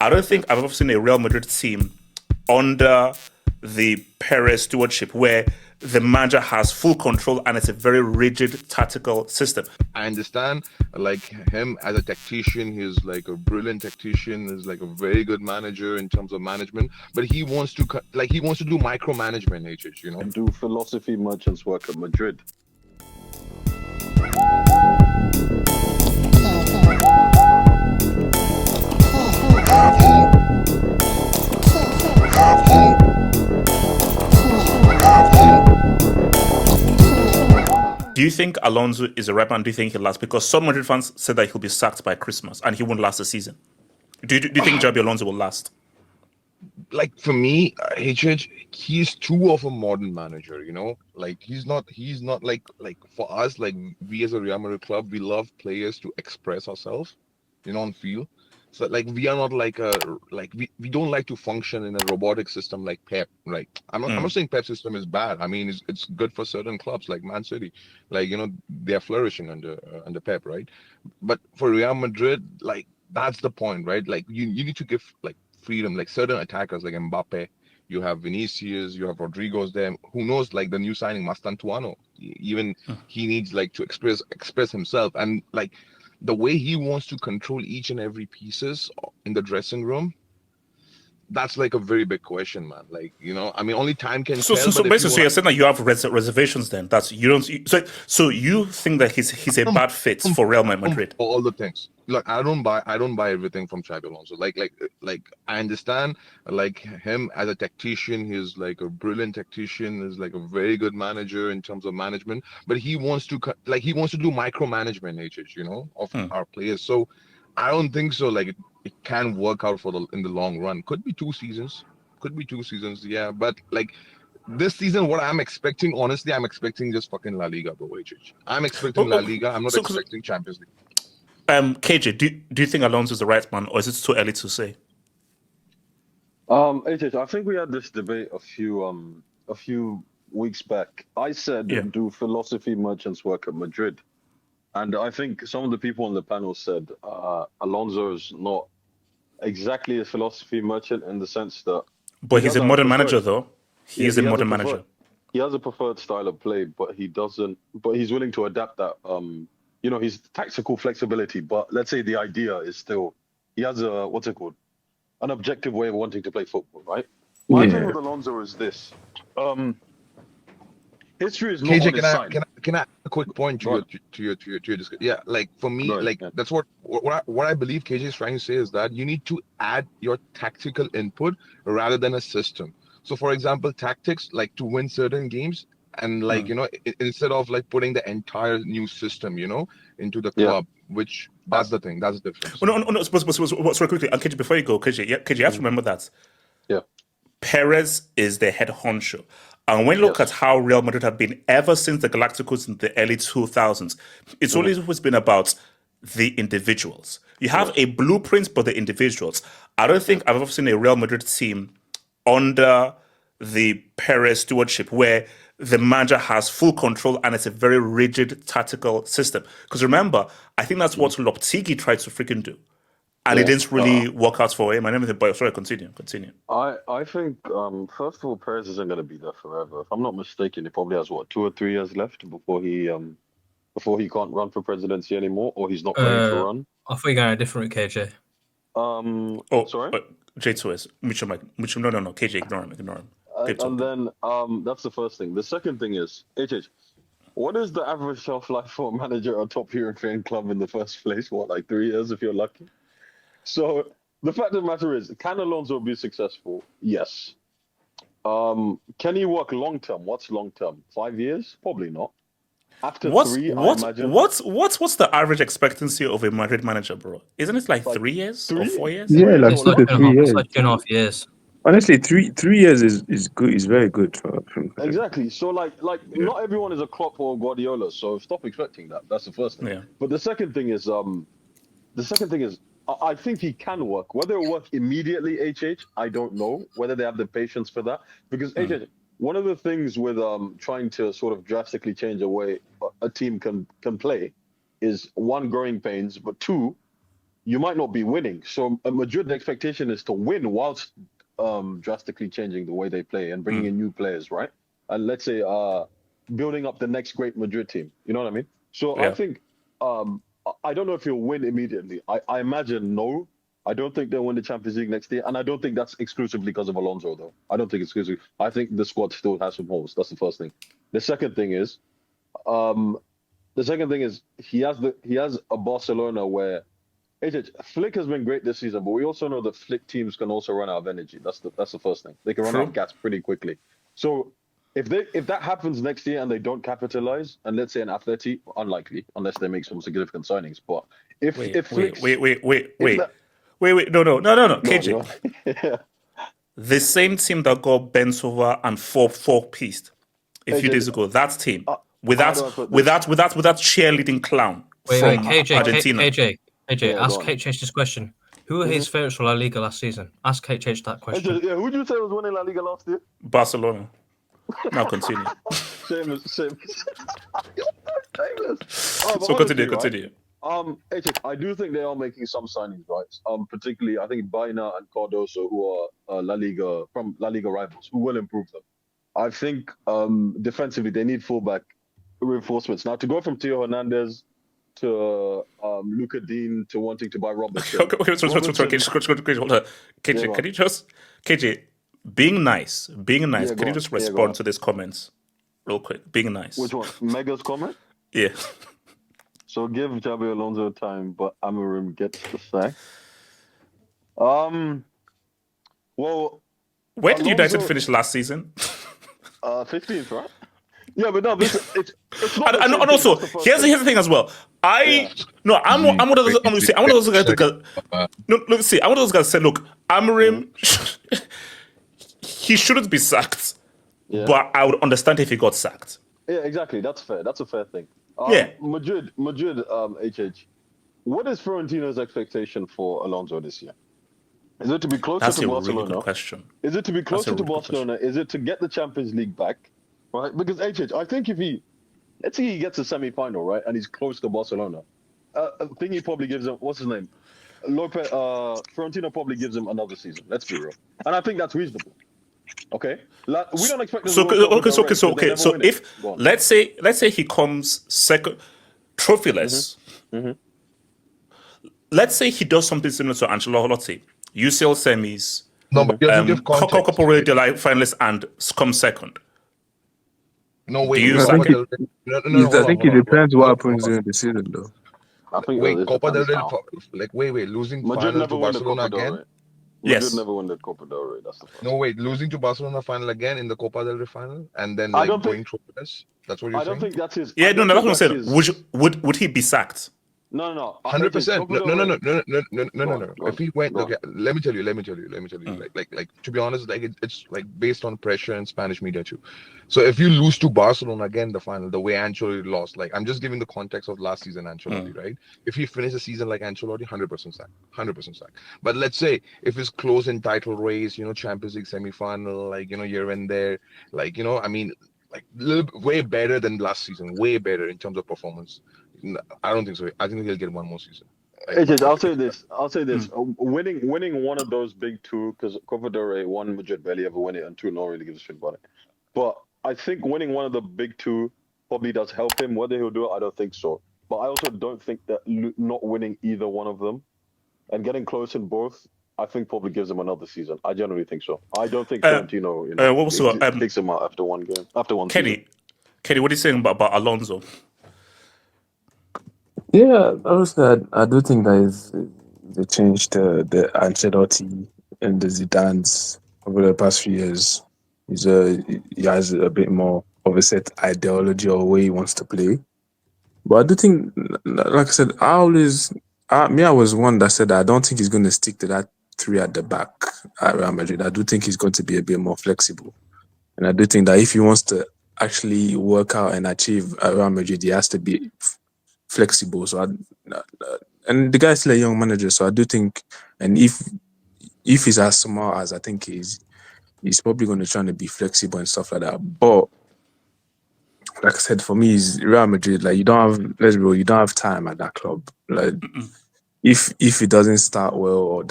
I don't think I've ever seen a Real Madrid team under the Perez stewardship where the manager has full control and it's a very rigid tactical system. I understand, like him as a tactician, he's like a brilliant tactician, he's like a very good manager in terms of management, but he wants to he wants to do micromanagement, HH, you know? Do philosophy merchants work at Madrid? Do you think Alonso is a right man? Do you think he'll last? Because some Madrid fans said that he'll be sacked by Christmas and he won't last the season. Do you think Xabi Alonso will last? Like for me, HH, he's too of a modern manager, you know? Like he's not like for us, like we as a Real Madrid club, we love players to express ourselves, you know, on field. So like we are not like we don't like to function in a robotic system like Pep. Like I'm not saying Pep system is bad. I mean it's good for certain clubs like Man City, like you know they're flourishing under Pep, right? But for Real Madrid, like that's the point, right? Like you need to give like freedom, like certain attackers like Mbappe. You have Vinicius, you have Rodrigo's there. Who knows? Like the new signing Mastantuano, even he needs like to express himself and like the way he wants to control each and every pieces in the dressing room, that's like a very big question, man. Like, you know, I mean, only time can So tell. But basically, you're saying that you have reservations. Then that's you don't. So you think that he's a bad fit for Real Madrid? All the things. Look, I don't buy everything from Xabi Alonso. Like I understand, like him as a tactician, he's like a brilliant tactician, he's like a very good manager in terms of management, but he wants to do micromanagement, HH, you know, of our players. So I don't think so. Like it can work out in the long run. Could be 2 seasons. Yeah. But like this season, what I'm expecting, honestly, I'm expecting just fucking La Liga, bro. HH. I'm expecting La Liga. I'm not expecting Champions League. KJ, do you think Alonso is the right man, or is it too early to say? AJ, I think we had this debate a few weeks back. I said, do philosophy merchants work at Madrid? And I think some of the people on the panel said Alonso is not exactly a philosophy merchant in the sense that. But he's a modern manager, though. He is a modern manager. He has a preferred style of play, but he doesn't. But he's willing to adapt that. You know, his tactical flexibility. But let's say the idea is still he has a an objective way of wanting to play football, right? My thing with Alonso is this. History is not KJ, on his side. Can I add a quick point to your discussion? Yeah, like for me, that's what I believe KJ is trying to say is that you need to add your tactical input rather than a system. So, for example, tactics like to win certain games, and like you know, instead of like putting the entire new system, you know, into the club, which that's the thing, that's the difference. No. Sorry, quickly, and KJ, before you go, KJ, you have to remember that. Yeah. Perez is the head honcho. And when you look at how Real Madrid have been ever since the Galacticos in the early 2000s, it's always been about the individuals. You have a blueprint, but the individuals. I don't think I've ever seen a Real Madrid team under the Perez stewardship where the manager has full control and it's a very rigid tactical system. Because remember, I think that's what Loptigi tried to freaking do. And it didn't really work out for him. My name is Boy. Sorry, continue. I think first of all, Perez isn't going to be there forever. If I'm not mistaken, he probably has 2 or 3 years left before he can't run for presidency anymore, or he's not ready to run. I thought you're going a different KJ. Sorry. J2S. Mitchell. No. KJ, ignore him. And then that's the first thing. The second thing is HH. What is the average shelf life for a manager at a top European club in the first place? Like 3 years if you're lucky? So the fact of the matter is, can Alonso be successful? Yes. Can he work long term? What's long term? 5 years? Probably not. After 3, I imagine. What's the average expectancy of a Madrid manager, bro? Isn't it like 3 years or 4 years? Yeah, like 2 to 3 years. It's like 2.5 years. Honestly, 3 years is good. Is very good for exactly. So like not everyone is a Klopp or Guardiola. So stop expecting that. That's the first thing. Yeah. But the second thing is I think he can work. Whether it work immediately, HH, I don't know. Whether they have the patience for that. Because HH, one of the things with trying to sort of drastically change the way a team can play is 1, growing pains, but 2, you might not be winning. So at Madrid, the expectation is to win whilst drastically changing the way they play and bringing in new players, right? And let's say building up the next great Madrid team. You know what I mean? So I Yeah. think I don't know if he'll win immediately. I imagine no. I don't think they'll win the Champions League next year, and I don't think that's exclusively because of Alonso, though. I don't think it's exclusive. I think the squad still has some holes. That's the first thing. The second thing is, he has a Barcelona where Flick has been great this season, but we also know that Flick teams can also run out of energy. That's the first thing. They can run out of gas pretty quickly. So if that happens next year and they don't capitalize, and let's say an Atleti, unlikely unless they make some significant signings. But if Flick's- Wait. No. KJ. No, yeah. The same team that got bent over and four pieced a few days ago. That team with that cheerleading clown from Argentina. KJ, Yeah, ask go on. HH this question. Who were his favourites for La Liga last season? Ask HH that question. Yeah, who did you say was winning La Liga last year? Barcelona. Now continue. Shameless. So continue. I do think they are making some signings, right? Particularly, I think Baina and Cardoso, who are La Liga rivals, who will improve them. I think defensively they need fullback reinforcements. Now to go from Theo Hernandez to Luca Dean to wanting to buy Robertson. Okay, KJ, hold on. KJ, can you just being nice? Can you just respond to these comments real quick? Being nice. Which one? Mega's comment? Yeah. So give Xabi Alonso time, but Amorim gets the sack. Well, where did Alonso, United finish last season? 15th, right? Yeah, but no, it's not. And also, here's the thing as well. I'm one of those guys that I'm one of those guys that say, look, Amorim, he shouldn't be sacked, but I would understand if he got sacked. Yeah, exactly. That's fair. That's a fair thing. Madrid, HH. What is Fiorentina's expectation for Alonso this year? Is it to be closer to Barcelona? That's a really good question. Is it to be closer to Barcelona? Is it to get the Champions League back? Right? Because I think let's say he gets a semi-final, right, and he's close to Barcelona, I think he probably gives him, what's his name? Fiorentina probably gives him another season. Let's be real, and I think that's reasonable. Okay, we don't expect. So if let's say he comes second, trophyless. Let's say he does something similar to Ancelotti, UCL semis, No, but Copa del Rey finalists, and come second. No, wait. I think it depends what happens during the season, though. Wait, Copa del Rey, losing Madrid final to Barcelona again? Yes. Madrid never won the Copa del Rey. That's the first. No, wait, losing to Barcelona final again in the Copa del Rey final, and then going trophless. That's what you're saying? I don't think that's his. Yeah, no, that's what I'm saying. Would he be sacked? No. 100%. No. If he went, okay, let me tell you. Like to be honest, it's like based on pressure and Spanish media too. So if you lose to Barcelona again, the final, the way Ancelotti lost, like I'm just giving the context of last season Ancelotti, right? If he finished the season like Ancelotti, 100% sack. But let's say if it's close in title race, Champions League semi-final, like here and there, like I mean, like way better than last season, way better in terms of performance. I don't think so. I think he'll get one more season. I'll say this. Winning one of those big two, because Copa del Rey, one, Madrid barely ever win it, and two, no one really gives a shit about it. But I think winning one of the big two probably does help him. Whether he'll do it, I don't think so. But I also don't think that not winning either one of them and getting close in both, I think probably gives him another season. I generally think so. I don't think Fiorentino, takes him out after one game, after one season. Kenny, what are you saying about Alonso? Yeah, obviously, I do think that they changed the Ancelotti and the Zidanes over the past few years. He has a bit more of a set ideology or way he wants to play. But I do think, like I said, I was one that said that I don't think he's going to stick to that three at the back at Real Madrid. I do think he's going to be a bit more flexible. And I do think that if he wants to actually work out and achieve at Real Madrid, he has to be flexible. So, and the guy's still a young manager, so I do think, and if he's as smart as I think he's probably going to try to be flexible and stuff like that. But like I said, for me, it's Real Madrid. Like you don't have time at that club. Like if he doesn't start well, or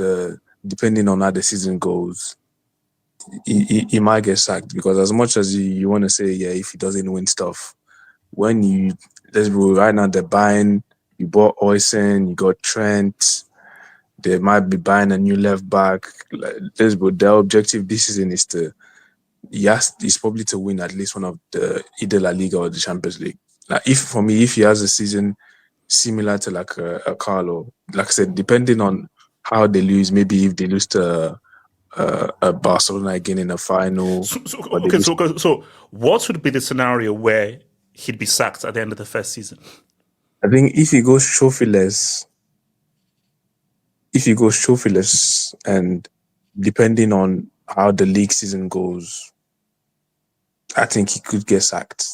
depending on how the season goes, he might get sacked. Because as much as you want to say, yeah, if he doesn't win stuff, when let's be real, right now they're buying. You bought Oysen, you got Trent. They might be buying a new left back. Like, let's be real, their objective this season is is probably to win at least one of either La Liga or the Champions League. Like, if he has a season similar to like a Carlo, like I said, depending on how they lose, maybe if they lose to Barcelona again in the final. So what would be the scenario where he'd be sacked at the end of the first season? I think if he goes trophyless, and depending on how the league season goes, I think he could get sacked.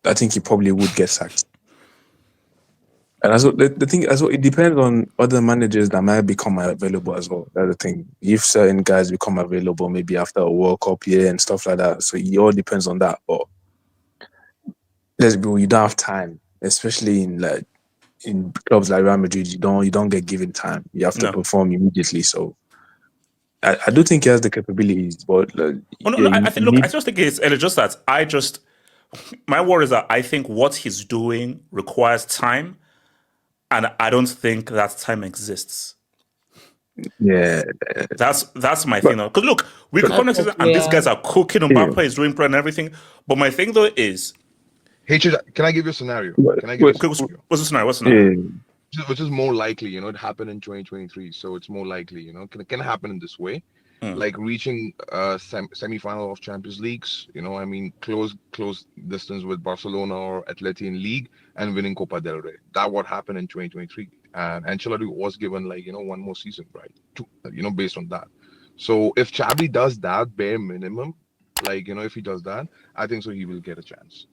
I think he probably would get sacked. And also the thing as well, it depends on other managers that might become available as well. That's the thing. If certain guys become available, maybe after a World Cup year and stuff like that. So it all depends on that. But let's be real, you don't have time, especially in clubs like Real Madrid. You don't get given time. You have to perform immediately. So I do think he has the capabilities, but I just think it's just that my worry is that I think what he's doing requires time, and I don't think that time exists. Yeah, that's my thing. Because look, we could come next season and these guys are cooking. Mbappe is doing and everything. But my thing though is, hey, can I give you a scenario? Can I give you a scenario? What's the scenario? What's the scenario? Which is more likely, it happened in 2023, so it's more likely, can happen in this way, like reaching semi-final of Champions Leagues, close distance with Barcelona or Atleti in League, and winning Copa del Rey. That what happened in 2023, and Ancelotti was given one more season, right? Based on that. So if Xavi does that bare minimum, if he does that, I think so he will get a chance.